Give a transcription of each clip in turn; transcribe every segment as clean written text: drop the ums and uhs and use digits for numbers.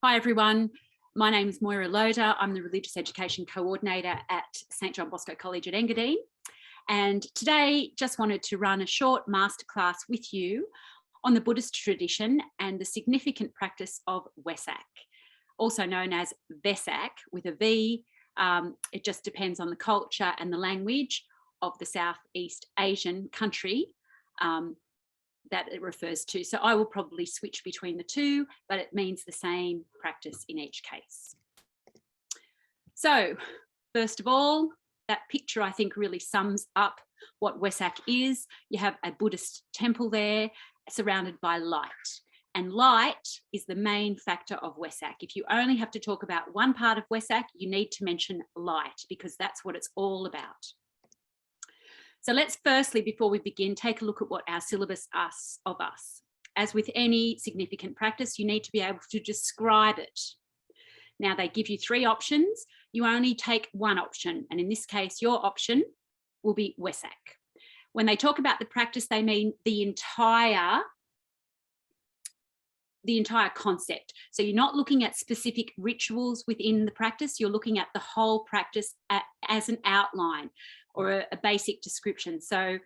Hi everyone, my name is Moira Loader. I'm the Religious Education Coordinator at St John Bosco College at Engadine, and today just wanted to run a short masterclass with you on the Buddhist tradition and the significant practice of Wesak, also known as Vesak with a V. It just depends on the culture and the language of the Southeast Asian country that it refers to. So I will probably switch between the two, but it means the same practice in each case. So first of all, that picture I think really sums up what Wesak is. You have a Buddhist temple there surrounded by light, and light is the main factor of Wesak. If you only have to talk about one part of Wesak, you need to mention light because that's what it's all about. So let's firstly, before we begin, take a look at what our syllabus asks of us. As with any significant practice, you need to be able to describe it. Now they give you three options. You only take one option, and in this case, your option will be Wesak. When they talk about the practice, they mean the entire concept. So you're not looking at specific rituals within the practice, you're looking at the whole practice as an outline or a basic description. So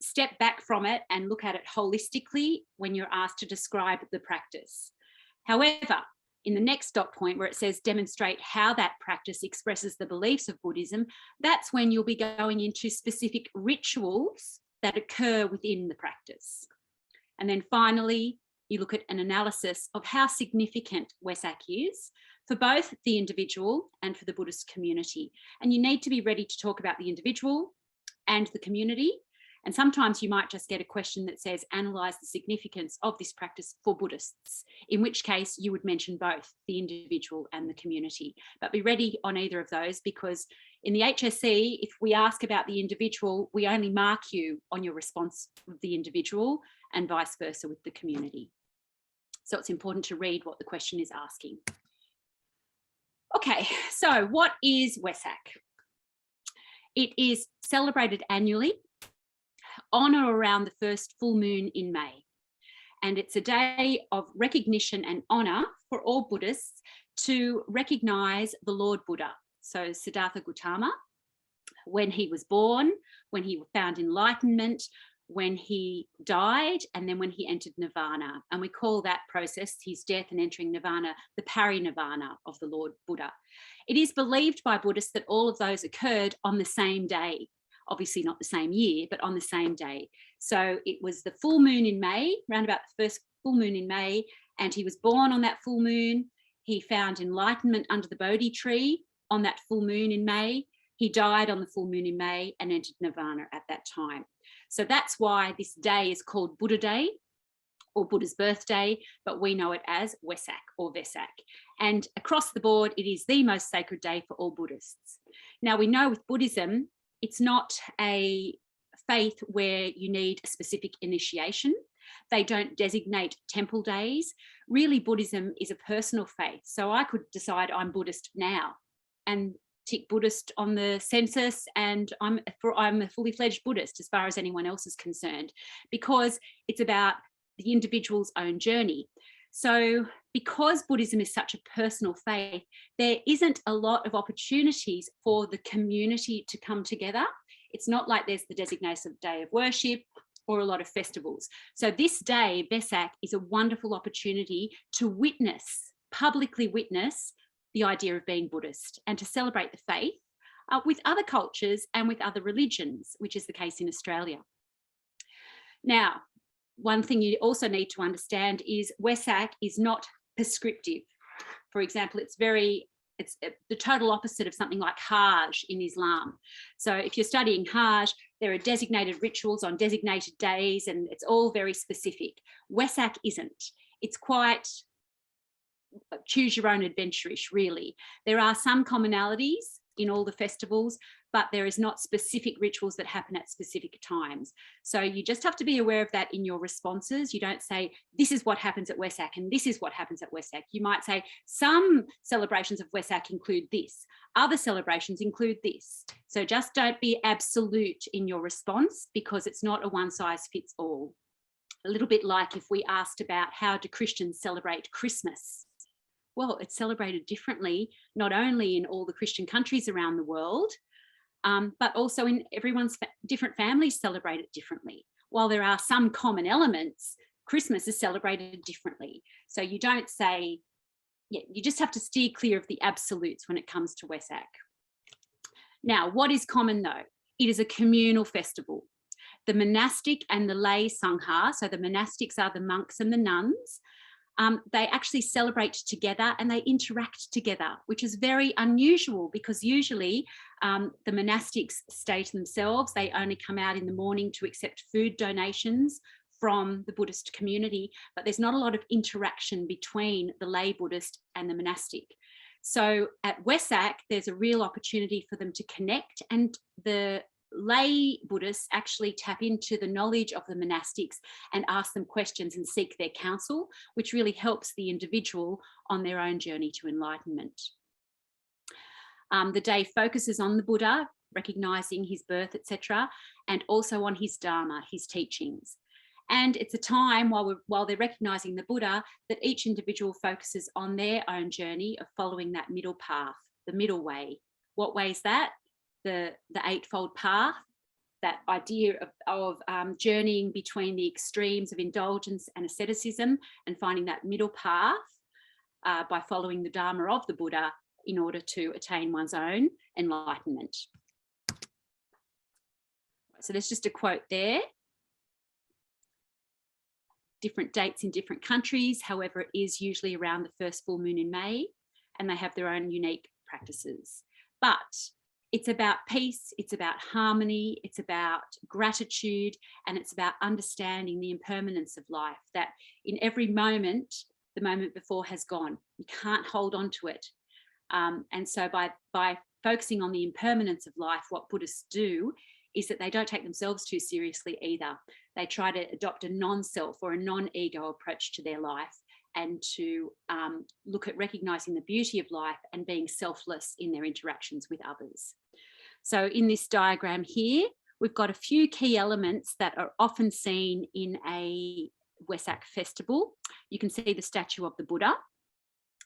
step back from it and look at it holistically when you're asked to describe the practice. However, in the next dot point where it says demonstrate how that practice expresses the beliefs of Buddhism, that's when you'll be going into specific rituals that occur within the practice. And then finally, you look at an analysis of how significant Wesak is for both the individual and for the Buddhist community. And you need to be ready to talk about the individual and the community. And sometimes you might just get a question that says, analyse the significance of this practice for Buddhists, in which case you would mention both the individual and the community. But be ready on either of those, because in the HSC, if we ask about the individual, we only mark you on your response of the individual and vice versa with the community. So it's important to read what the question is asking. Okay, so what is Wesak? It is celebrated annually on or around the first full moon in May. And it's a day of recognition and honour for all Buddhists to recognise the Lord Buddha, so Siddhartha Gautama, when he was born, when he found enlightenment, when he died, and then when he entered nirvana. And we call that process, his death and entering nirvana, the parinirvana of the Lord Buddha. It is believed by Buddhists that all of those occurred on the same day, obviously not the same year, but on the same day. So it was the full moon in May, around about the first full moon in May, and he was born on that full moon. He found enlightenment under the Bodhi tree on that full moon in May. He died on the full moon in May and entered nirvana at that time. So that's why this day is called Buddha Day or Buddha's birthday, but we know it as Wesak or Vesak. And across the board, it is the most sacred day for all Buddhists. Now we know with Buddhism, it's not a faith where you need a specific initiation. They don't designate temple days. Really, Buddhism is a personal faith. So I could decide I'm Buddhist now and tick Buddhist on the census, and I'm a fully fledged Buddhist as far as anyone else is concerned, because it's about the individual's own journey. So because Buddhism is such a personal faith, there isn't a lot of opportunities for the community to come together. It's not like there's the designated day of worship or a lot of festivals. So this day, Vesak, is a wonderful opportunity to witness, publicly witness, the idea of being Buddhist and to celebrate the faith with other cultures and with other religions, which is the case in Australia. Now, one thing you also need to understand is Wesak is not prescriptive. For example, it's the total opposite of something like Hajj in Islam. So if you're studying Hajj, there are designated rituals on designated days and it's all very specific. Wesak isn't. It's quite choose your own adventure-ish, really. There are some commonalities in all the festivals, but there is not specific rituals that happen at specific times. So you just have to be aware of that in your responses. You don't say, this is what happens at Wesak and this is what happens at Wesak. You might say, some celebrations of Wesak include this, other celebrations include this. So just don't be absolute in your response, because it's not a one size fits all. A little bit like if we asked about how do Christians celebrate Christmas? well, it's celebrated differently, not only in all the Christian countries around the world, but also in everyone's different families celebrate it differently. While there are some common elements, Christmas is celebrated differently. So you don't say, yeah, you just have to steer clear of the absolutes when it comes to Wesak. Now, what is common though? It is a communal festival. The monastic and the lay sangha, so the monastics are the monks and the nuns, they actually celebrate together and they interact together, which is very unusual because usually the monastics stay to themselves. They only come out in the morning to accept food donations from the Buddhist community, but there's not a lot of interaction between the lay Buddhist and the monastic. So at Wesak, there's a real opportunity for them to connect, and the lay Buddhists actually tap into the knowledge of the monastics and ask them questions and seek their counsel, which really helps the individual on their own journey to enlightenment. The day focuses on the Buddha, recognizing his birth, etc., and also on his Dharma, his teachings. And it's a time while they're recognizing the Buddha that each individual focuses on their own journey of following that middle path, the middle way. What way is that? The Eightfold Path, that idea of journeying between the extremes of indulgence and asceticism and finding that middle path by following the Dharma of the Buddha in order to attain one's own enlightenment. So there's just a quote there. Different dates in different countries, however, it is usually around the first full moon in May, and they have their own unique practices. But it's about peace, it's about harmony, it's about gratitude, and it's about understanding the impermanence of life, that in every moment, the moment before has gone. You can't hold on to it. And so by focusing on the impermanence of life, what Buddhists do is that they don't take themselves too seriously either. They try to adopt a non-self or a non-ego approach to their life, and to look at recognizing the beauty of life and being selfless in their interactions with others. So in this diagram here, we've got a few key elements that are often seen in a Wesak festival. You can see the statue of the Buddha.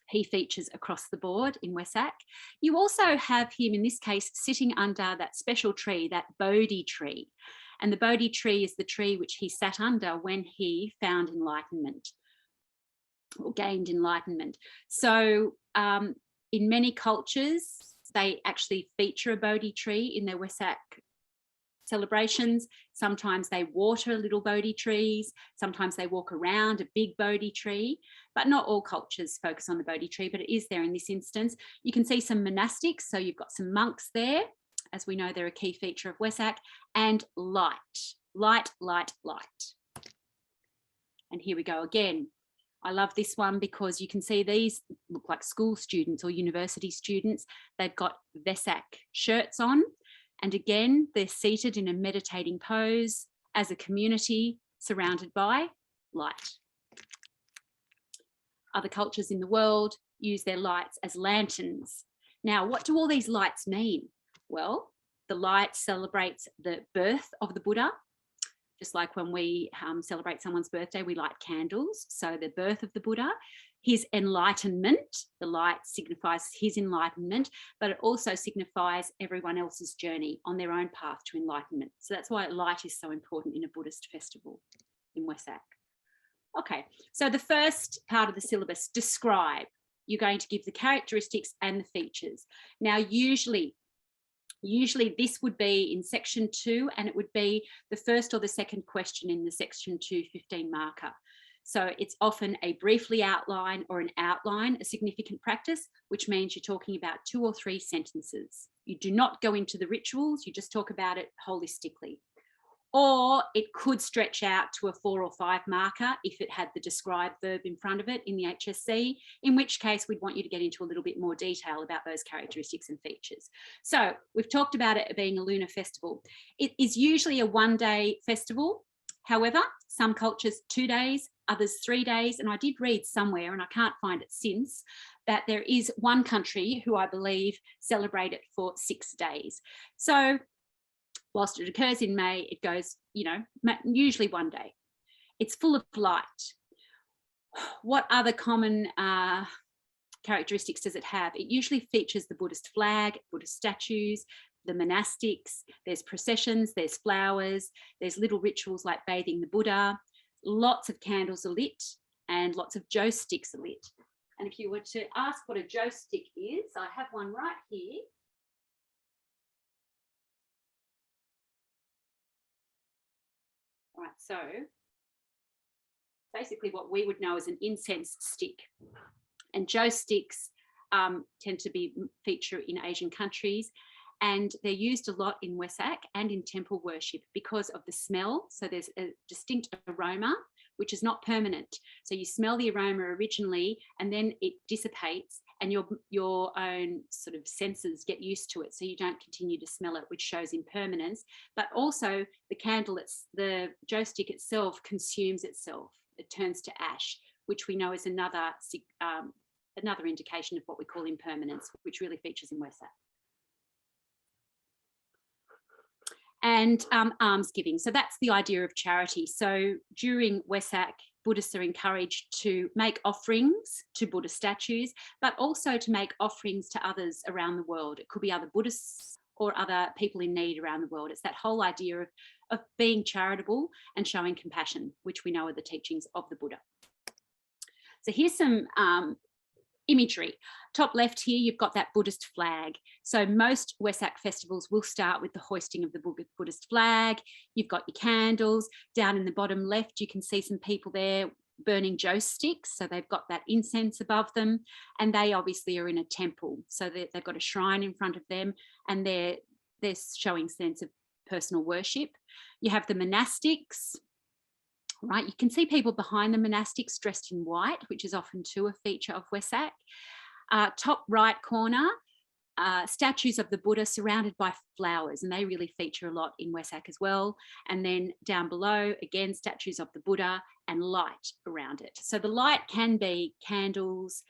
He features across the board in Wesak. You also have him, in this case, sitting under that special tree, that Bodhi tree. And the Bodhi tree is the tree which he sat under when he found enlightenment, or gained enlightenment. So in many cultures, they actually feature a Bodhi tree in their Wesak celebrations. Sometimes they water little Bodhi trees. Sometimes they walk around a big Bodhi tree, but not all cultures focus on the Bodhi tree, but it is there in this instance. You can see some monastics. So you've got some monks there. As we know, they're a key feature of Wesak, and light, light, light, light. And here we go again. I love this one because you can see these look like school students or university students. They've got Vesak shirts on. And again, they're seated in a meditating pose as a community surrounded by light. Other cultures in the world use their lights as lanterns. Now, what do all these lights mean? Well, the light celebrates the birth of the Buddha. Just like when we celebrate someone's birthday, we light candles. So the birth of the Buddha, his enlightenment, the light signifies his enlightenment, but it also signifies everyone else's journey on their own path to enlightenment. So that's why light is so important in a Buddhist festival in Wesak. Okay, so the first part of the syllabus, describe. You're going to give the characteristics and the features. Now, usually this would be in section 2, and it would be the first or the second question in the section 215 marker. So it's often a briefly outline or an outline, a significant practice, which means you're talking about 2 or 3 sentences. You do not go into the rituals, you just talk about it holistically. Or it could stretch out to a 4 or 5 marker if it had the describe verb in front of it in the HSC, in which case we'd want you to get into a little bit more detail about those characteristics and features. So we've talked about it being a lunar festival. It is usually a 1-day festival. However, some cultures 2 days, others 3 days. And I did read somewhere, and I can't find it since, that there is one country who I believe celebrate it for 6 days. So whilst it occurs in May, it goes, usually 1 day. It's full of light. What other common characteristics does it have? It usually features the Buddhist flag, Buddhist statues, the monastics, there's processions, there's flowers, there's little rituals like bathing the Buddha, lots of candles are lit, and lots of joss sticks are lit. And if you were to ask what a joss stick is, I have one right here. All right, so basically what we would know as an incense stick. And joss sticks tend to feature in Asian countries, and they're used a lot in Wesak and in temple worship because of the smell. So there's a distinct aroma, which is not permanent. So you smell the aroma originally, and then it dissipates, and your own sort of senses get used to it, so you don't continue to smell it, which shows impermanence. But also the joss stick itself consumes itself. It turns to ash, which we know is another indication of what we call impermanence, which really features in Wesak. And almsgiving. So that's the idea of charity. So during Wesak, Buddhists are encouraged to make offerings to Buddha statues, but also to make offerings to others around the world. It could be other Buddhists or other people in need around the world. It's that whole idea of being charitable and showing compassion, which we know are the teachings of the Buddha. So here's some imagery. Top left here, you've got that Buddhist flag. So most Wesak festivals will start with the hoisting of the Buddhist flag. You've got your candles. Down in the bottom left, you can see some people there burning joss sticks. So they've got that incense above them, and they obviously are in a temple. So they've got a shrine in front of them, and they're showing sense of personal worship. You have the monastics. Right, you can see people behind the monastics dressed in white, which is often too a feature of Wesak. Top right corner, statues of the Buddha surrounded by flowers, and they really feature a lot in Wesak as well. And then down below, again, statues of the Buddha and light around it. So the light can be candles,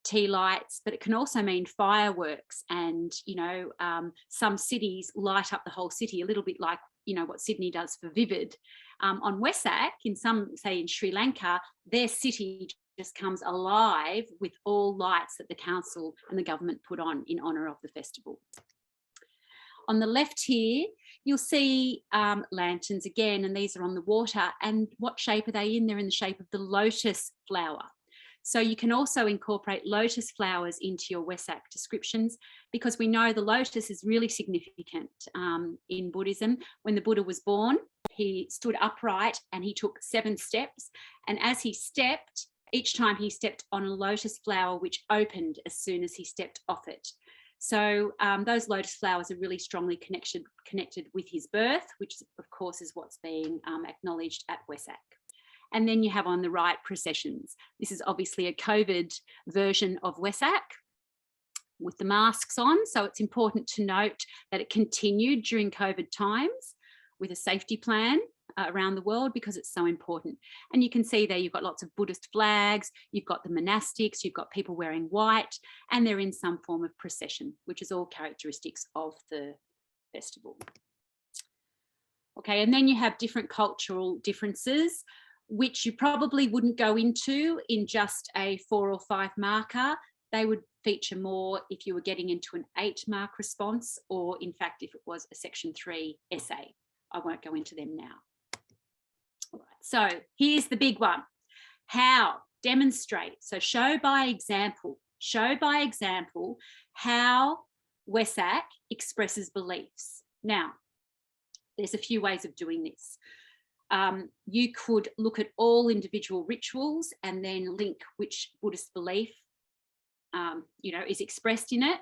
tea lights, but it can also mean fireworks. And, some cities light up the whole city, a little bit like, what Sydney does for Vivid. On Wesak, say in Sri Lanka, their city just comes alive with all lights that the council and the government put on in honour of the festival. On the left here, you'll see lanterns again, and these are on the water. And what shape are they in? They're in the shape of the lotus flower. So you can also incorporate lotus flowers into your Wesak descriptions, because we know the lotus is really significant in Buddhism. When the Buddha was born, he stood upright and he took 7 steps. And as he stepped, each time he stepped on a lotus flower, which opened as soon as he stepped off it. So those lotus flowers are really strongly connected with his birth, which of course is what's being acknowledged at Wesak. And then you have on the right processions. This is obviously a COVID version of Wesak with the masks on. So it's important to note that it continued during COVID times with a safety plan around the world, because it's so important. And you can see there you've got lots of Buddhist flags, you've got the monastics, you've got people wearing white, and they're in some form of procession, which is all characteristics of the festival. Okay, and then you have different cultural differences, which you probably wouldn't go into in just a 4 or 5 marker. They would feature more if you were getting into an 8-mark response, or in fact, if it was a section 3 essay. I won't go into them now. All right, so here's the big one. How? Demonstrate. So show by example. Show by example how Wesak expresses beliefs. Now, there's a few ways of doing this. You could look at all individual rituals and then link which Buddhist belief, is expressed in it.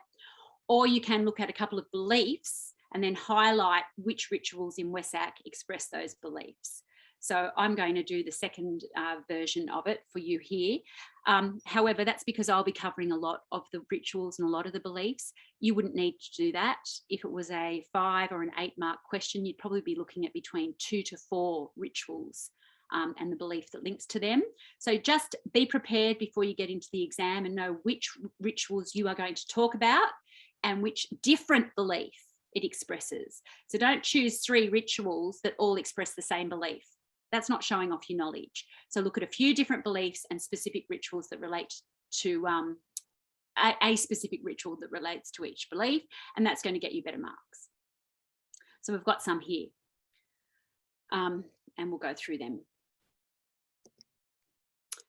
Or you can look at a couple of beliefs and then highlight which rituals in Wesak express those beliefs. So I'm going to do the second version of it for you here. However, that's because I'll be covering a lot of the rituals and a lot of the beliefs. You wouldn't need to do that. If it was a 5 or an 8-mark question, you'd probably be looking at between 2 to 4 rituals and the belief that links to them. So just be prepared before you get into the exam and know which rituals you are going to talk about and which different belief it expresses. So don't choose 3 rituals that all express the same belief. That's not showing off your knowledge. So look at a few different beliefs and specific rituals that relate to a specific ritual that relates to each belief, and that's going to get you better marks. So we've got some here, and we'll go through them.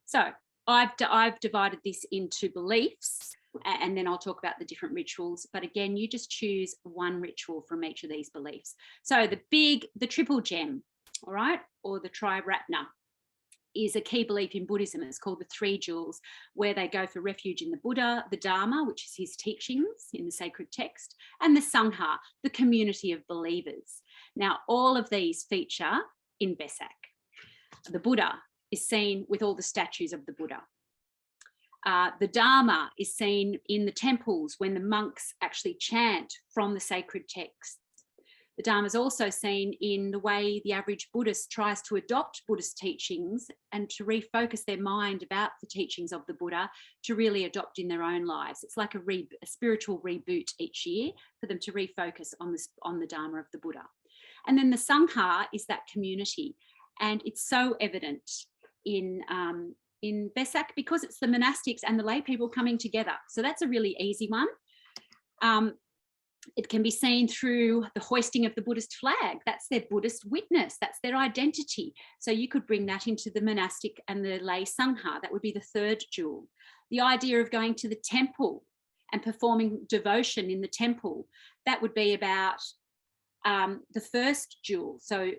So I've divided this into beliefs, and then I'll talk about the different rituals. But again, you just choose one ritual from each of these beliefs. So the triple gem, all right, or the triratna, is a key belief in Buddhism. It's called the three jewels, where they go for refuge in the Buddha, the Dharma, which is his teachings in the sacred text, and the Sangha, the community of believers. Now, all of these feature in Vesak. The Buddha is seen with all the statues of the Buddha. The Dharma is seen in the temples when the monks actually chant from the sacred texts. The Dharma is also seen in the way the average Buddhist tries to adopt Buddhist teachings and to refocus their mind about the teachings of the Buddha to really adopt in their own lives. It's like a spiritual reboot each year for them to refocus on the Dharma of the Buddha. And then the Sangha is that community, and it's so evident in Vesak because it's the monastics and the lay people coming together. So that's a really easy one. It can be seen through the hoisting of the Buddhist flag. That's their Buddhist witness. That's their identity. So you could bring that into the monastic and the lay Sangha. That would be the third jewel. The idea of going to the temple and performing devotion in the temple, that would be about the first jewel. So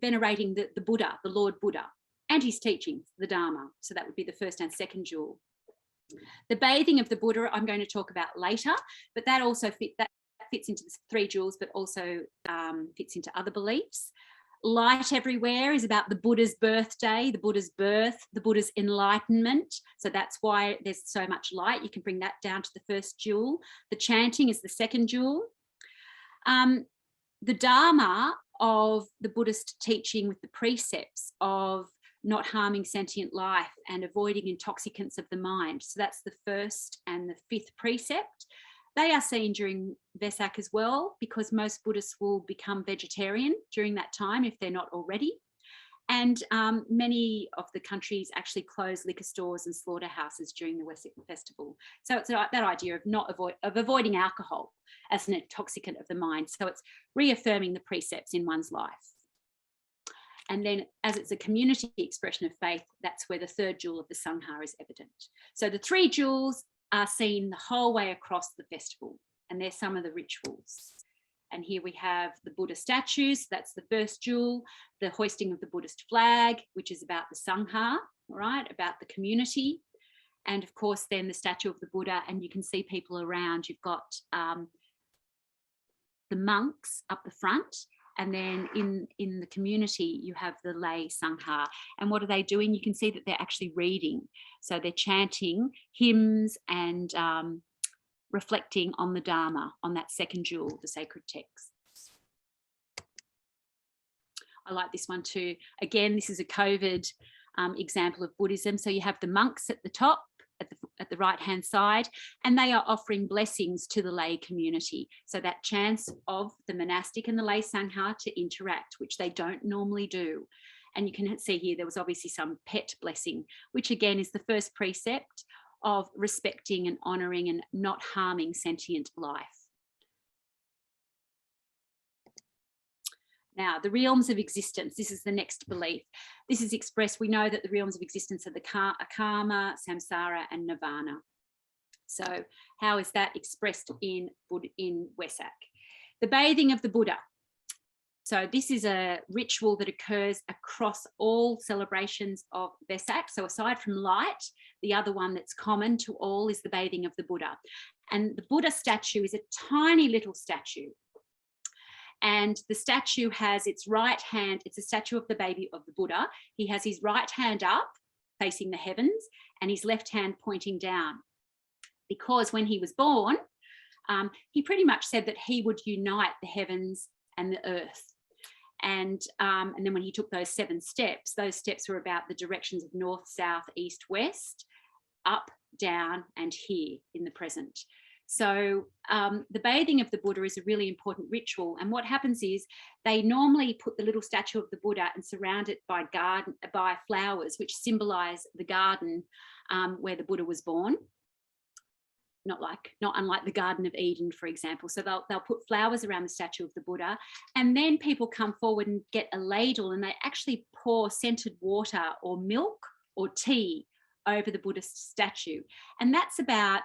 venerating the Buddha, the Lord Buddha, and his teachings, the Dharma. So that would be the first and second jewel. The bathing of the Buddha I'm going to talk about later, but that also fits into the three jewels, but also fits into other beliefs. Light everywhere is about the Buddha's birthday, the Buddha's birth, the Buddha's enlightenment. So that's why there's so much light. You can bring that down to the first jewel. The chanting is the second jewel. The Dharma of the Buddhist teaching with the precepts of not harming sentient life and avoiding intoxicants of the mind. So that's the first and the fifth precept. They are seen during Vesak as well, because most Buddhists will become vegetarian during that time if they're not already. And many of the countries actually close liquor stores and slaughterhouses during the Wesak festival. So it's that idea of avoiding alcohol as an intoxicant of the mind. So it's reaffirming the precepts in one's life. And then as it's a community expression of faith, that's where the third jewel of the Sangha is evident. So the three jewels are seen the whole way across the festival, and they're some of the rituals. And here we have the Buddha statues, that's the first jewel, the hoisting of the Buddhist flag, which is about the Sangha, all right, about the community. And of course, then the statue of the Buddha, and you can see people around. You've got the monks up the front, and then in the community, you have the lay Sangha. And what are they doing? You can see that they're actually reading. So they're chanting hymns and reflecting on the Dharma, on that second jewel, the sacred texts. I like this one too. Again, this is a COVID example of Buddhism. So you have the monks at the top, at the right-hand side, and they are offering blessings to the lay community. So that chance of the monastic and the lay Sangha to interact, which they don't normally do. And you can see here, there was obviously some pet blessing, which again is the first precept of respecting and honouring and not harming sentient life. Now, the realms of existence, this is the next belief. This is expressed, we know that the realms of existence are the karma, samsara, and nirvana. So how is that expressed in Wesak? The bathing of the Buddha. So this is a ritual that occurs across all celebrations of Vesak. So aside from light, the other one that's common to all is the bathing of the Buddha. And the Buddha statue is a tiny little statue. And the statue has its right hand, it's a statue of the baby of the Buddha. He has his right hand up facing the heavens and his left hand pointing down. Because when he was born, he pretty much said that he would unite the heavens and the earth. And then when he took those 7 steps, those steps were about the directions of north, south, east, west, up, down, and here in the present. So the bathing of the Buddha is a really important ritual. And what happens is they normally put the little statue of the Buddha and surround it by flowers, which symbolize the garden where the Buddha was born. Not unlike the Garden of Eden, for example. So they'll put flowers around the statue of the Buddha, and then people come forward and get a ladle, and they actually pour scented water or milk or tea over the Buddhist statue. And that's about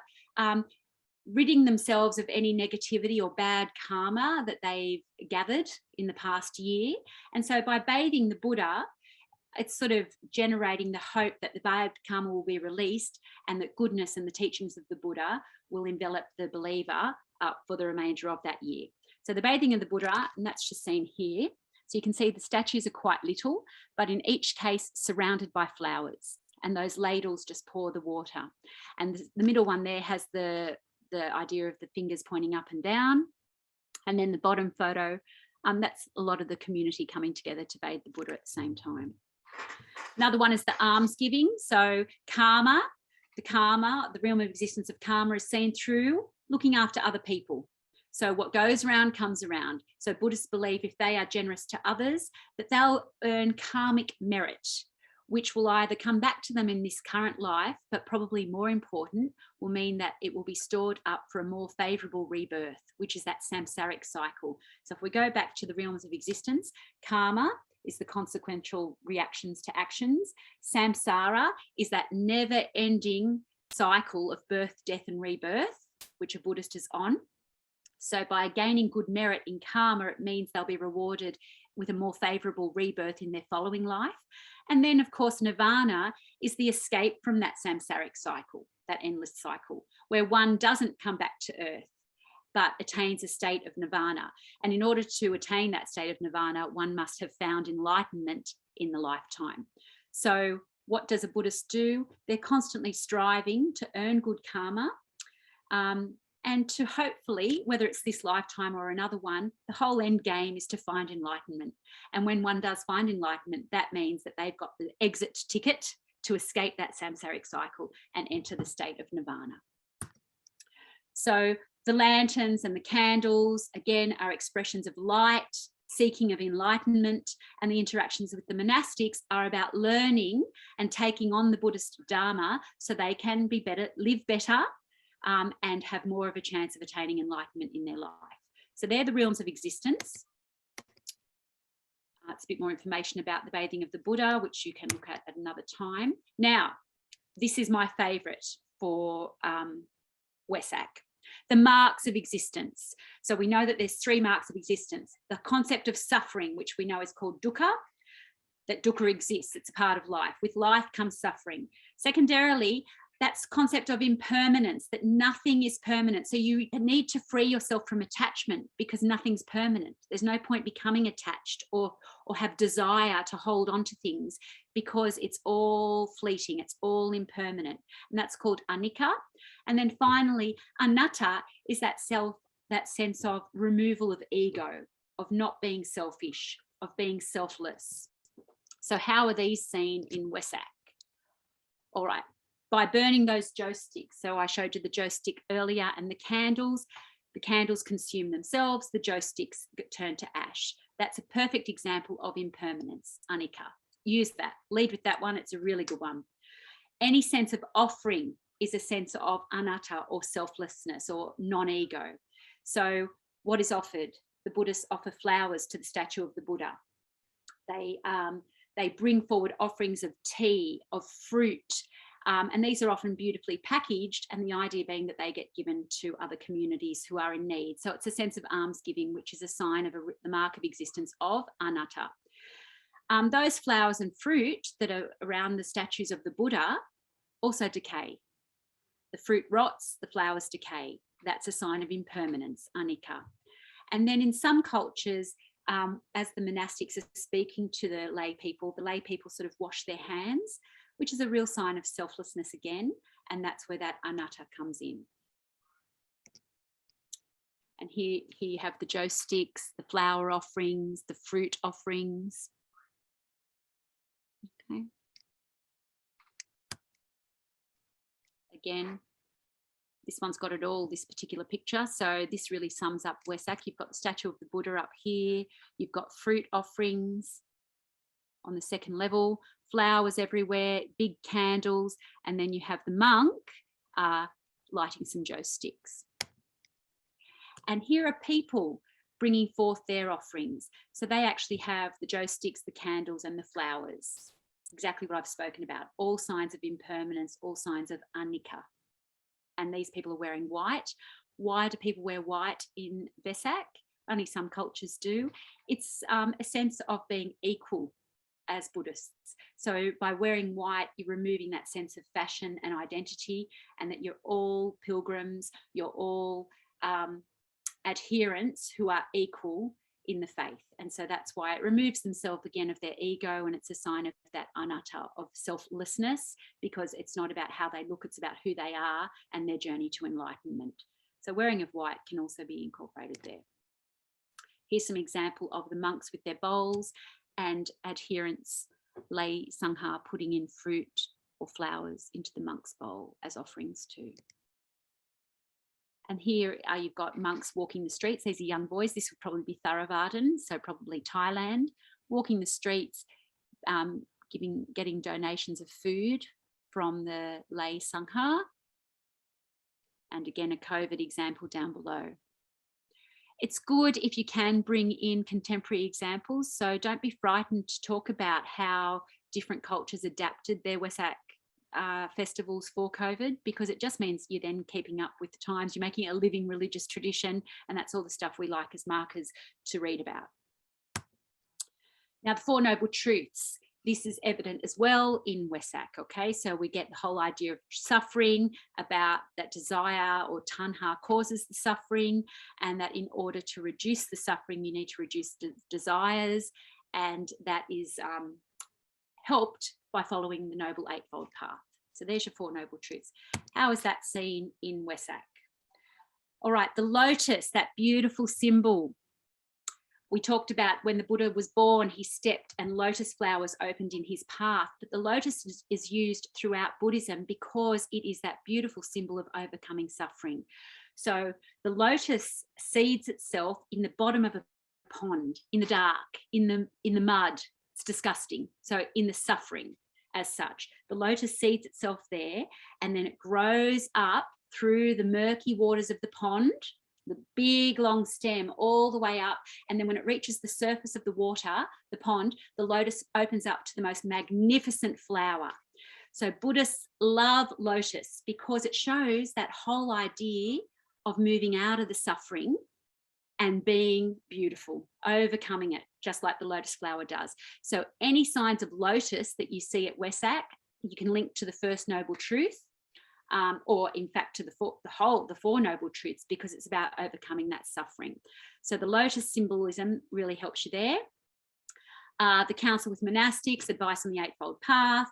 ridding themselves of any negativity or bad karma that they've gathered in the past year. And so by bathing the Buddha, it's sort of generating the hope that the bad karma will be released, and that goodness and the teachings of the Buddha will envelop the believer for the remainder of that year. So the bathing of the Buddha, and that's just seen here. So you can see the statues are quite little, but in each case surrounded by flowers, and those ladles just pour the water. And the middle one there has the idea of the fingers pointing up and down. And then the bottom photo, that's a lot of the community coming together to bathe the Buddha at the same time. Another one is the almsgiving. So karma, the realm of existence of karma is seen through looking after other people. So what goes around comes around. So Buddhists believe if they are generous to others, that they'll earn karmic merit, which will either come back to them in this current life, but probably more important, will mean that it will be stored up for a more favourable rebirth, which is that samsaric cycle. So if we go back to the realms of existence, karma is the consequential reactions to actions. Samsara is that never-ending cycle of birth, death, and rebirth, which a Buddhist is on. So by gaining good merit in karma, it means they'll be rewarded with a more favourable rebirth in their following life. And then, of course, nirvana is the escape from that samsaric cycle, that endless cycle, where one doesn't come back to earth, but attains a state of nirvana. And in order to attain that state of nirvana, one must have found enlightenment in the lifetime. So what does a Buddhist do? They're constantly striving to earn good karma, and to hopefully, whether it's this lifetime or another one, the whole end game is to find enlightenment. And when one does find enlightenment, that means that they've got the exit ticket to escape that samsaric cycle and enter the state of nirvana. So the lanterns and the candles, again, are expressions of light, seeking of enlightenment, and the interactions with the monastics are about learning and taking on the Buddhist Dharma so they can be better, live better, and have more of a chance of attaining enlightenment in their life. So they're the realms of existence. It's a bit more information about the bathing of the Buddha, which you can look at another time. Now, this is my favourite for Wesak. The marks of existence. So we know that there's 3 marks of existence. The concept of suffering, which we know is called dukkha, that dukkha exists, it's a part of life. With life comes suffering. Secondarily, that's concept of impermanence, that nothing is permanent. So you need to free yourself from attachment because nothing's permanent. There's no point becoming attached or have desire to hold on to things because it's all fleeting, it's all impermanent. And that's called anicca. And then finally, anatta is that sense of removal of ego, of not being selfish, of being selfless. So how are these seen in Wesak? All right. By burning those joss sticks. So I showed you the joss stick earlier and the candles consume themselves, the joss sticks turn to ash. That's a perfect example of impermanence, anicca. Use that, lead with that one, it's a really good one. Any sense of offering is a sense of anatta or selflessness or non-ego. So what is offered? The Buddhists offer flowers to the statue of the Buddha. They bring forward offerings of tea, of fruit, and these are often beautifully packaged, and the idea being that they get given to other communities who are in need. So it's a sense of almsgiving, which is a sign of the mark of existence of anatta. Those flowers and fruit that are around the statues of the Buddha also decay. The fruit rots, the flowers decay. That's a sign of impermanence, anicca. And then in some cultures, as the monastics are speaking to the lay people sort of wash their hands, which is a real sign of selflessness again, and that's where that anatta comes in. And here you have the joss sticks, the flower offerings, the fruit offerings. Okay. Again, this one's got it all, this particular picture. So this really sums up Wesak. You've got the statue of the Buddha up here. You've got fruit offerings. on the second level, flowers everywhere, big candles, and then you have the monk lighting some joss sticks. And here are people bringing forth their offerings. So they actually have the joss sticks, the candles, and the flowers. Exactly what I've spoken about. All signs of impermanence, all signs of anicca. And these people are wearing white. Why do people wear white in Vesak? Only some cultures do. It's a sense of being equal as Buddhists. So by wearing white, you're removing that sense of fashion and identity, and that you're all pilgrims, you're all adherents who are equal in the faith. And so that's why it removes themselves again of their ego, and it's a sign of that anatta, of selflessness, because it's not about how they look, it's about who they are and their journey to enlightenment. So wearing of white can also be incorporated there. Here's some example of the monks with their bowls, and adherents, lay sangha, putting in fruit or flowers into the monk's bowl as offerings too. And here you've got monks walking the streets. These are young boys. This would probably be Tharavadan, so probably Thailand, walking the streets, getting donations of food from the lay sangha. And again, a COVID example down below. It's good if you can bring in contemporary examples. So don't be frightened to talk about how different cultures adapted their Wesak festivals for COVID, because it just means you're then keeping up with the times. You're making it a living religious tradition, and that's all the stuff we like as markers to read about. Now, the Four Noble Truths. This is evident as well in Wesak, okay? So we get the whole idea of suffering, about that desire or tanha causes the suffering, and that in order to reduce the suffering, you need to reduce desires, and that is helped by following the Noble Eightfold Path. So there's your Four Noble Truths. How is that seen in Wesak? All right, the lotus, that beautiful symbol. We talked about when the Buddha was born, he stepped and lotus flowers opened in his path. But the lotus is used throughout Buddhism because it is that beautiful symbol of overcoming suffering. So the lotus seeds itself in the bottom of a pond, in the dark, in the mud. It's disgusting. So in the suffering as such, the lotus seeds itself there, and then it grows up through the murky waters of the pond, the big long stem all the way up. And then when it reaches the surface of the water, the pond, the lotus opens up to the most magnificent flower. So Buddhists love lotus because it shows that whole idea of moving out of the suffering and being beautiful, overcoming it, just like the lotus flower does. So any signs of lotus that you see at Wesak, you can link to the First Noble Truth, or in fact to the Four Noble Truths, because it's about overcoming that suffering. So the lotus symbolism really helps you there. The counsel with monastics, advice on the Eightfold Path,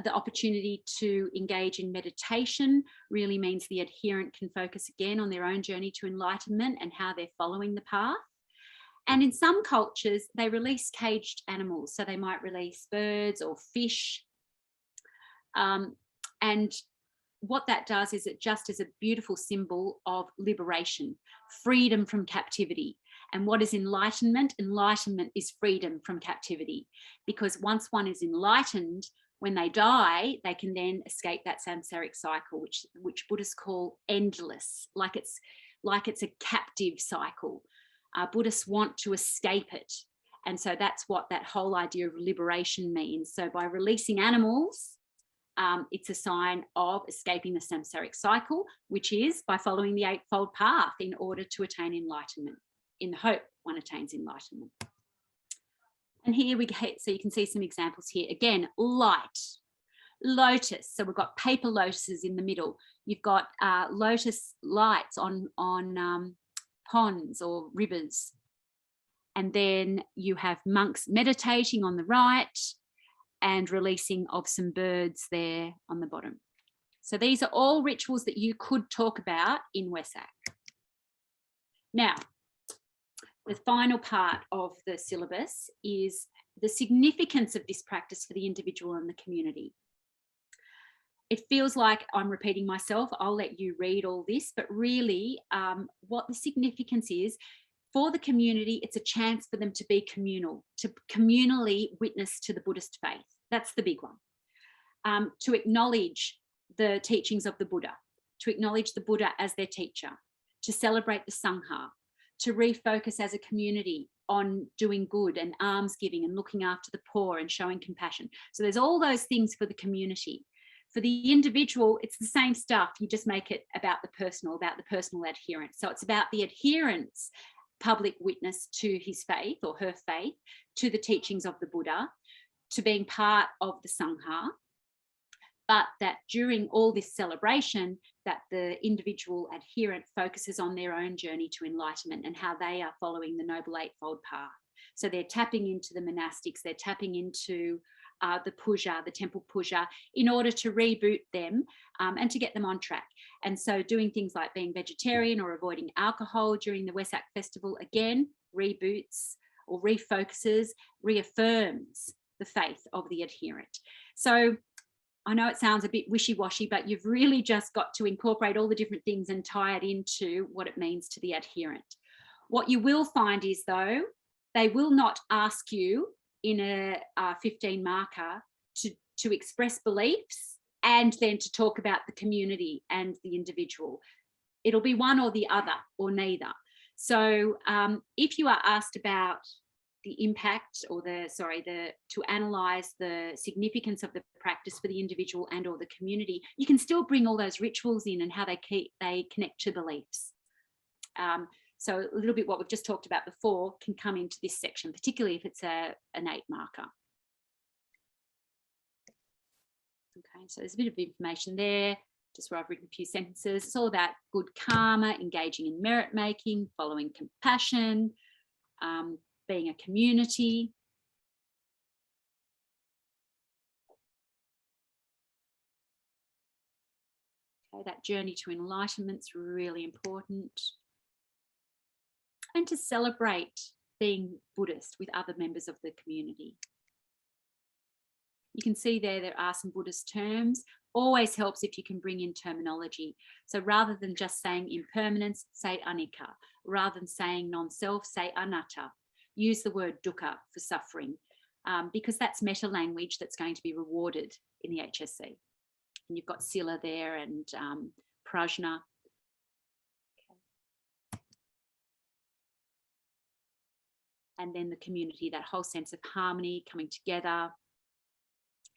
the opportunity to engage in meditation really means the adherent can focus again on their own journey to enlightenment and how they're following the path. And in some cultures, they release caged animals. So they might release birds or fish. And what that does is it just is a beautiful symbol of liberation, freedom from captivity. And what is enlightenment? Enlightenment is freedom from captivity, because once one is enlightened, when they die, they can then escape that samsaric cycle, which Buddhists call endless, like it's a captive cycle. Buddhists want to escape it. And so that's what that whole idea of liberation means. So by releasing animals, it's a sign of escaping the samsaric cycle, which is by following the Eightfold Path in order to attain enlightenment, in the hope one attains enlightenment. And here we get, so you can see some examples here. Again, light, lotus. So we've got paper lotuses in the middle. You've got lotus lights on ponds or rivers. And then you have monks meditating on the right, and releasing of some birds there on the bottom. So these are all rituals that you could talk about in Wesak. Now, the final part of the syllabus is the significance of this practice for the individual and the community. It feels like I'm repeating myself. I'll let you read all this, but really what the significance is, For the community, it's a chance for them to be communal, to communally witness to the Buddhist faith. That's the big one. To acknowledge the teachings of the Buddha, to acknowledge the Buddha as their teacher, to celebrate the Sangha, to refocus as a community on doing good and alms giving and looking after the poor and showing compassion. So there's all those things for the community. For the individual, it's the same stuff. You just make it about the personal adherence. So it's about the adherence, public witness to his faith or her faith, to the teachings of the Buddha, to being part of the Sangha, but that during all this celebration, that the individual adherent focuses on their own journey to enlightenment and how they are following the Noble Eightfold Path. So they're tapping into the monastics, they're tapping into the puja, the temple puja, in order to reboot them and to get them on track. And so doing things like being vegetarian or avoiding alcohol during the Wesak festival, again, reboots or refocuses, reaffirms the faith of the adherent. So I know it sounds a bit wishy-washy, but you've really just got to incorporate all the different things and tie it into what it means to the adherent. What you will find is, though, they will not ask you in a 15 marker to express beliefs and then to talk about the community and the individual. It'll be one or the other or neither. So if you are asked about the impact or to analyze the significance of the practice for the individual and or the community, you can still bring all those rituals in and how they connect to beliefs. So a little bit what we've just talked about before can come into this section, particularly if it's an 8 marker. Okay, so there's a bit of information there, just where I've written a few sentences. It's all about good karma, engaging in merit making, following compassion, being a community. Okay, that journey to enlightenment's really important. And to celebrate being Buddhist with other members of the community. You can see there are some Buddhist terms. Always helps if you can bring in terminology. So rather than just saying impermanence, say anicca. Rather than saying non-self, say anatta. Use the word dukkha for suffering, because that's meta language that's going to be rewarded in the HSC. And you've got sila there and prajna. And then the community, that whole sense of harmony, coming together,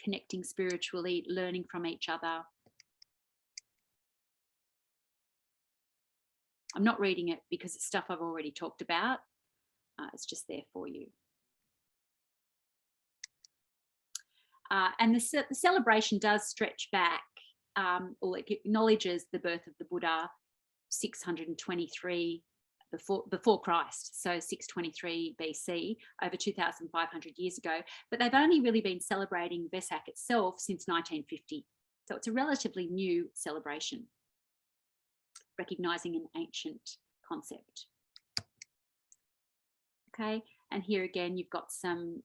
connecting spiritually, learning from each other. I'm not reading it because it's stuff I've already talked about. It's just there for you. And the celebration does stretch back, or it acknowledges the birth of the Buddha 623 before Christ, so 623 BC, over 2,500 years ago. But they've only really been celebrating Vesak itself since 1950. So it's a relatively new celebration, recognising an ancient concept. Okay, and here again, you've got some,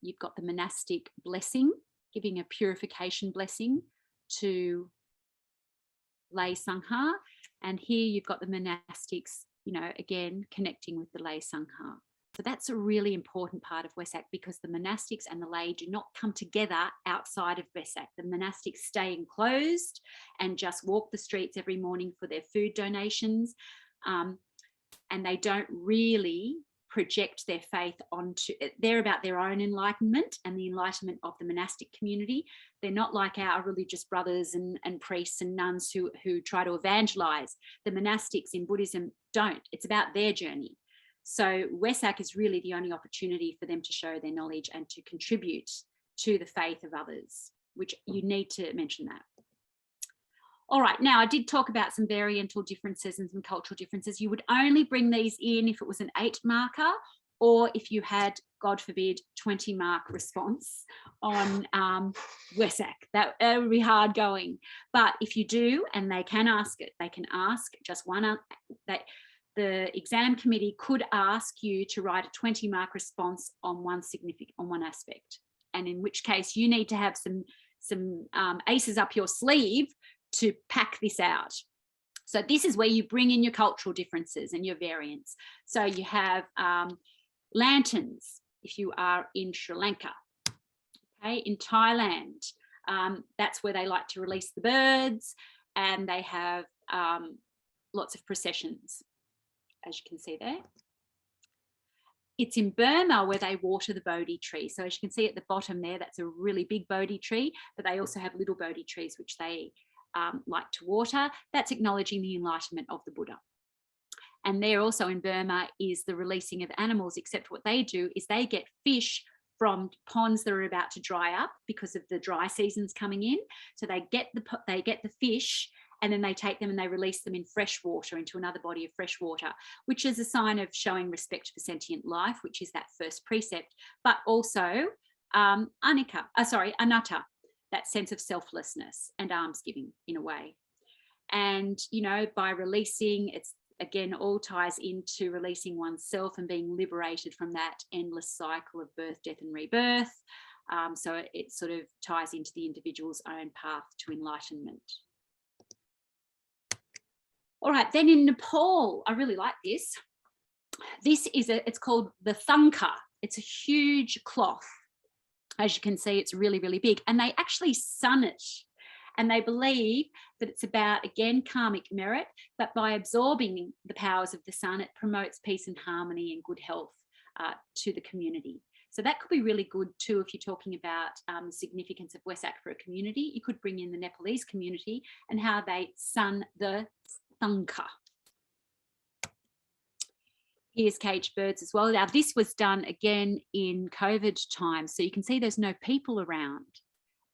you've got the monastic blessing, giving a purification blessing to lay Sangha. And here you've got the monastics, you know, again, connecting with the lay Sangha. So that's a really important part of Wesak, because the monastics and the lay do not come together outside of Vesak. The monastics stay enclosed and just walk the streets every morning for their food donations. And they don't really project their faith onto, they're about their own enlightenment and the enlightenment of the monastic community. They're not like our religious brothers and priests and nuns who try to evangelize. The monastics in Buddhism don't. It's about their journey. So Wesak is really the only opportunity for them to show their knowledge and to contribute to the faith of others, which you need to mention that. All right, now I did talk about some variantal differences and some cultural differences. You would only bring these in if it was an 8 marker, or if you had, God forbid, 20 mark response on Wesak. That would be hard going. But if you do, and they can ask it, they can ask just one, the exam committee could ask you to write a 20 mark response on one aspect. And in which case you need to have some aces up your sleeve to pack this out. So this is where you bring in your cultural differences and your variants. So you have lanterns if you are in Sri Lanka. Okay, in Thailand, that's where they like to release the birds, and they have lots of processions, as you can see there. It's in Burma where they water the Bodhi tree. So as you can see at the bottom there, that's a really big Bodhi tree, but they also have little Bodhi trees which they like to water. That's acknowledging the enlightenment of the Buddha. And there also in Burma is the releasing of animals, except what they do is they get fish from ponds that are about to dry up because of the dry seasons coming in. So they get the fish, and then they take them and they release them in fresh water into another body of fresh water, which is a sign of showing respect for sentient life, which is that first precept, but also anatta, that sense of selflessness and alms giving in a way. And, you know, by releasing, it's again, all ties into releasing oneself and being liberated from that endless cycle of birth, death and rebirth. So it sort of ties into the individual's own path to enlightenment. All right, then in Nepal, I really like this. This is it's called the thangka. It's a huge cloth. As you can see, it's really, really big. And they actually sun it. And they believe that it's about, again, karmic merit, but by absorbing the powers of the sun, it promotes peace and harmony and good health to the community. So that could be really good too if you're talking about the significance of Wesak for a community. You could bring in the Nepalese community and how they sun the thangka. Here's caged birds as well. Now, this was done again in COVID time, so you can see there's no people around.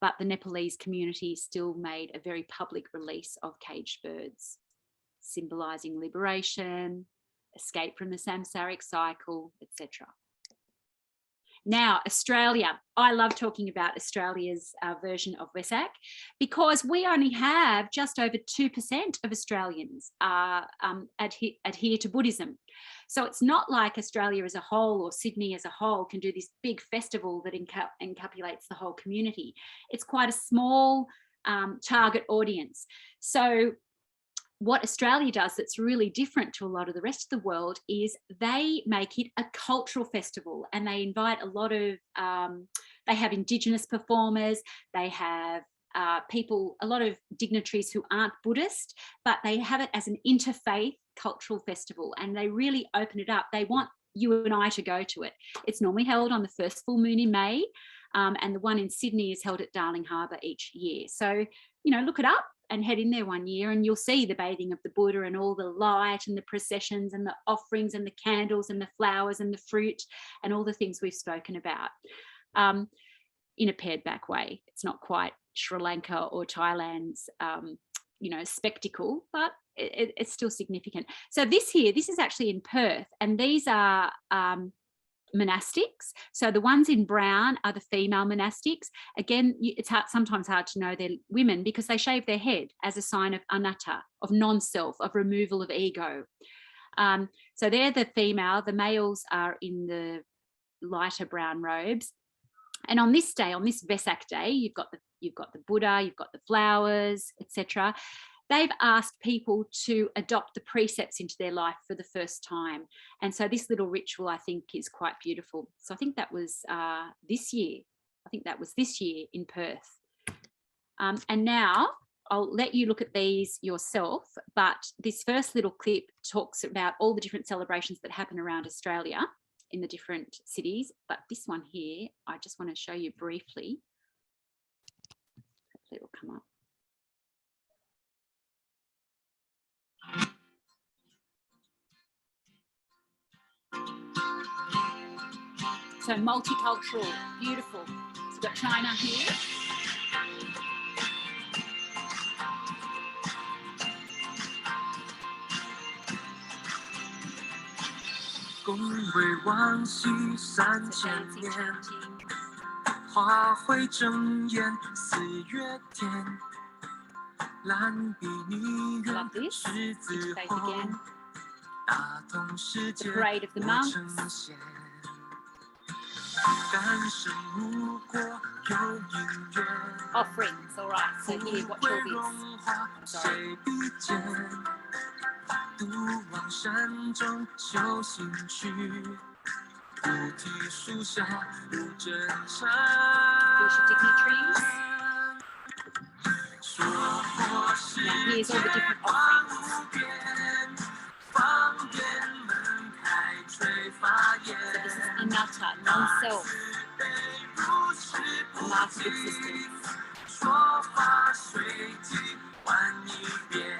But the Nepalese community still made a very public release of caged birds, symbolising liberation, escape from the samsaric cycle, etc. Now, Australia. I love talking about Australia's version of Wesak because we only have just over 2% of Australians adhere to Buddhism. So it's not like Australia as a whole or Sydney as a whole can do this big festival that encapsulates the whole community. It's quite a small target audience. So what Australia does that's really different to a lot of the rest of the world is they make it a cultural festival, and they invite a lot of, they have Indigenous performers, they have people, a lot of dignitaries who aren't Buddhist, but they have it as an interfaith cultural festival, and they really open it up. They want you and I to go to it. It's normally held on the first full moon in May, and the one in Sydney is held at Darling Harbour each year. So, you know, look it up and head in there one year and you'll see the bathing of the Buddha and all the light and the processions and the offerings and the candles and the flowers and the fruit and all the things we've spoken about in a pared back way. It's not quite Sri Lanka or Thailand's, you know, spectacle, but it's still significant. So this is actually in Perth, and these are monastics. So the ones in brown are the female monastics. Again, it's sometimes hard to know they're women because they shave their head as a sign of anatta, of non-self, of removal of ego. So they're the female. The males are in the lighter brown robes. And on this day, on this Vesak day, you've got the Buddha, you've got the flowers, etc. They've asked people to adopt the precepts into their life for the first time. And so this little ritual, I think, is quite beautiful. So I think that was this year. I think that was this year in Perth. And now I'll let you look at these yourself. But this first little clip talks about all the different celebrations that happen around Australia in the different cities. But this one here, I just want to show you briefly. Hopefully it will come up. So multicultural, beautiful. So we've got China here. Love this. Interfaith again. The parade of the monks. Offerings, all right. So here, watch all this. Sorry. 独往山中修行去，菩提树下无真禅。说佛是天花无边，方便门开垂法眼。anatta, non-self, 如是 the mark of existence. 说法随即万一遍，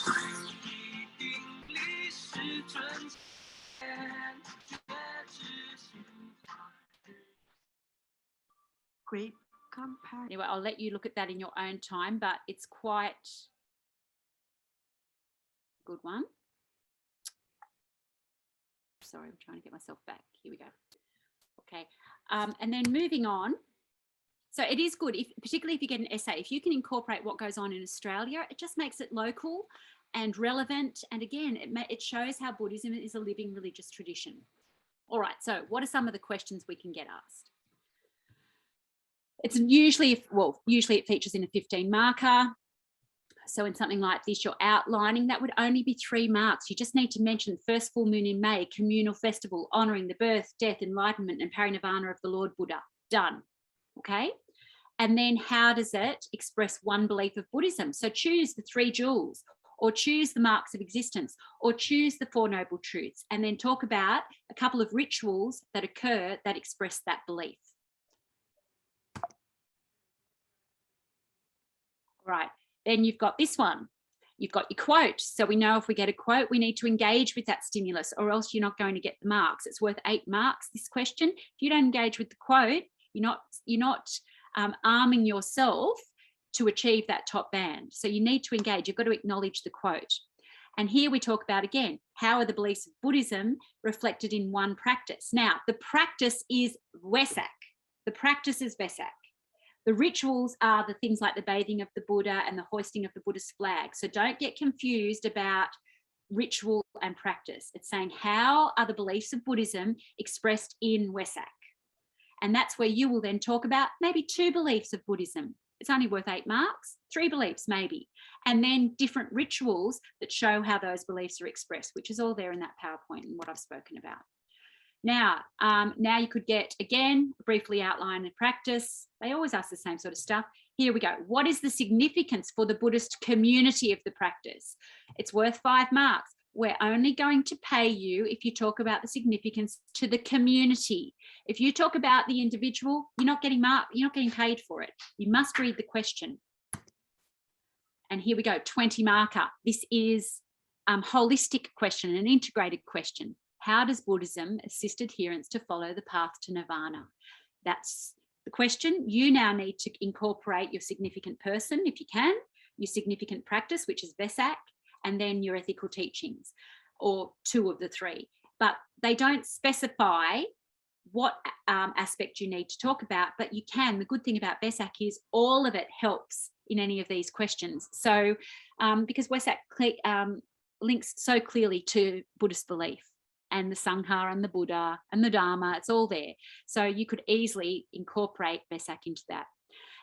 归一定理是准见，觉知心法。 Great compassion. Anyway, I'll let you look at that in your own time, but it's quite a good one. Sorry, I'm trying to get myself back. Here we go. Okay, and then moving on. So it is good, particularly if you get an essay, if you can incorporate what goes on in Australia, it just makes it local and relevant. And again, it shows how Buddhism is a living religious tradition. All right, so what are some of the questions we can get asked? It's usually it features in a 15 marker. So in something like this, you're outlining, that would only be 3 marks. You just need to mention first full moon in May, communal festival, honouring the birth, death, enlightenment, and parinirvana of the Lord Buddha. Done. Okay. And then how does it express one belief of Buddhism? So choose the 3 jewels, or choose the marks of existence, or choose the 4 noble truths, and then talk about a couple of rituals that occur that express that belief. Right. Then you've got this one. You've got your quote. So we know if we get a quote, we need to engage with that stimulus, or else you're not going to get the marks. It's worth 8 marks, this question. If you don't engage with the quote, you're not arming yourself to achieve that top band. So you need to engage. You've got to acknowledge the quote. And here we talk about, again, how are the beliefs of Buddhism reflected in one practice? Now, the practice is Wesak. The practice is Vesak. The rituals are the things like the bathing of the Buddha and the hoisting of the Buddhist flag. So don't get confused about ritual and practice. It's saying, how are the beliefs of Buddhism expressed in Wesak? And that's where you will then talk about maybe 2 beliefs of Buddhism. It's only worth 8 marks, 3 beliefs maybe. And then different rituals that show how those beliefs are expressed, which is all there in that PowerPoint and what I've spoken about. Now you could get, again, briefly outline the practice. They always ask the same sort of stuff. Here we go. What is the significance for the Buddhist community of the practice? It's worth 5 marks. We're only going to pay you if you talk about the significance to the community. If you talk about the individual, you're not getting paid for it. You must read the question. And here we go, 20 marker. This is holistic question, an integrated question. How does Buddhism assist adherents to follow the path to nirvana? That's the question. You now need to incorporate your significant person, if you can, your significant practice, which is Vesak, and then your ethical teachings, or 2 of the 3. But they don't specify what aspect you need to talk about, but you can. The good thing about Vesak is all of it helps in any of these questions. So because Wesak links so clearly to Buddhist belief, and the Sangha and the Buddha and the Dharma, it's all there. So you could easily incorporate Vesak into that.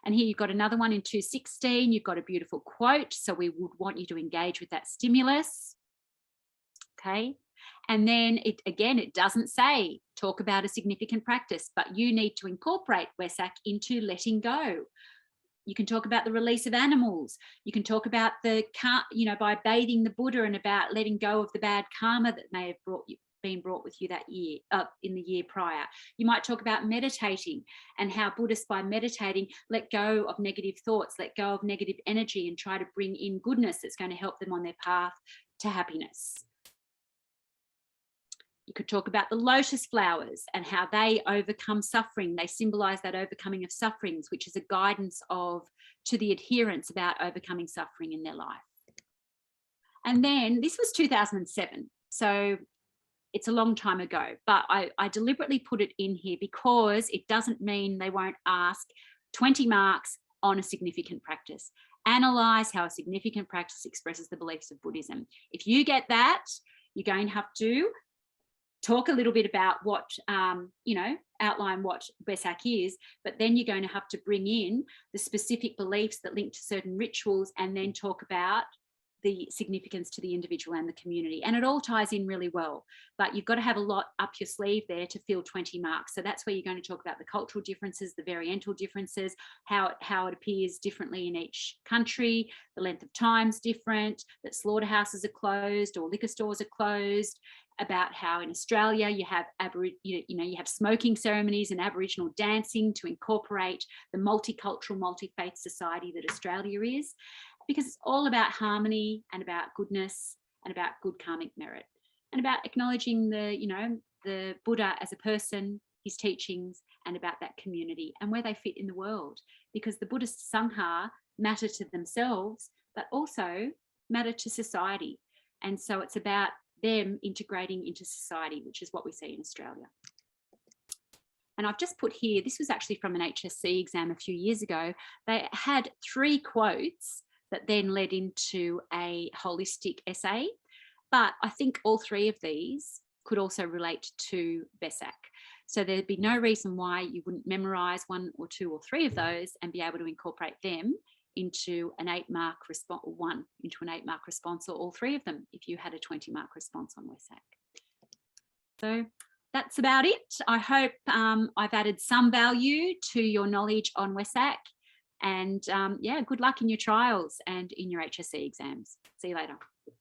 And here you've got another one in 216. You've got a beautiful quote. So we would want you to engage with that stimulus. Okay. And then it doesn't say talk about a significant practice, but you need to incorporate Wesak into letting go. You can talk about the release of animals. You can talk about by bathing the Buddha, and about letting go of the bad karma that may have been brought with you that year, in the year prior. You might talk about meditating, and how Buddhists, by meditating, let go of negative thoughts, let go of negative energy, and try to bring in goodness that's going to help them on their path to happiness. You could talk about the lotus flowers and how they overcome suffering. They symbolize that overcoming of sufferings, which is a guidance to the adherents about overcoming suffering in their life. And then this was 2007. So it's a long time ago, but I deliberately put it in here because it doesn't mean they won't ask 20 marks on a significant practice. Analyze how a significant practice expresses the beliefs of Buddhism. If you get that, you're going to have to talk a little bit about what, outline what Wesak is, but then you're going to have to bring in the specific beliefs that link to certain rituals, and then talk about the significance to the individual and the community. And it all ties in really well, but you've got to have a lot up your sleeve there to fill 20 marks. So that's where you're going to talk about the cultural differences, the variantal differences, how it appears differently in each country, the length of time's different, that slaughterhouses are closed or liquor stores are closed, about how in Australia you have you have smoking ceremonies and Aboriginal dancing to incorporate the multicultural, multi-faith society that Australia is, because it's all about harmony and about goodness and about good karmic merit and about acknowledging the Buddha as a person, his teachings, and about that community and where they fit in the world, because the Buddhist Sangha matter to themselves, but also matter to society. And so it's about them integrating into society, which is what we see in Australia. And I've just put here, this was actually from an HSC exam a few years ago. They had 3 quotes that then led into a holistic essay. But I think all 3 of these could also relate to Vesak. So there'd be no reason why you wouldn't memorize 1 or 2 or 3 of those and be able to incorporate them into an 8-mark response, or 1 into an 8-mark response, or all 3 of them if you had a 20-mark response on Wesak. So that's about it. I hope I've added some value to your knowledge on Wesak. And yeah, good luck in your trials and in your HSC exams. See you later.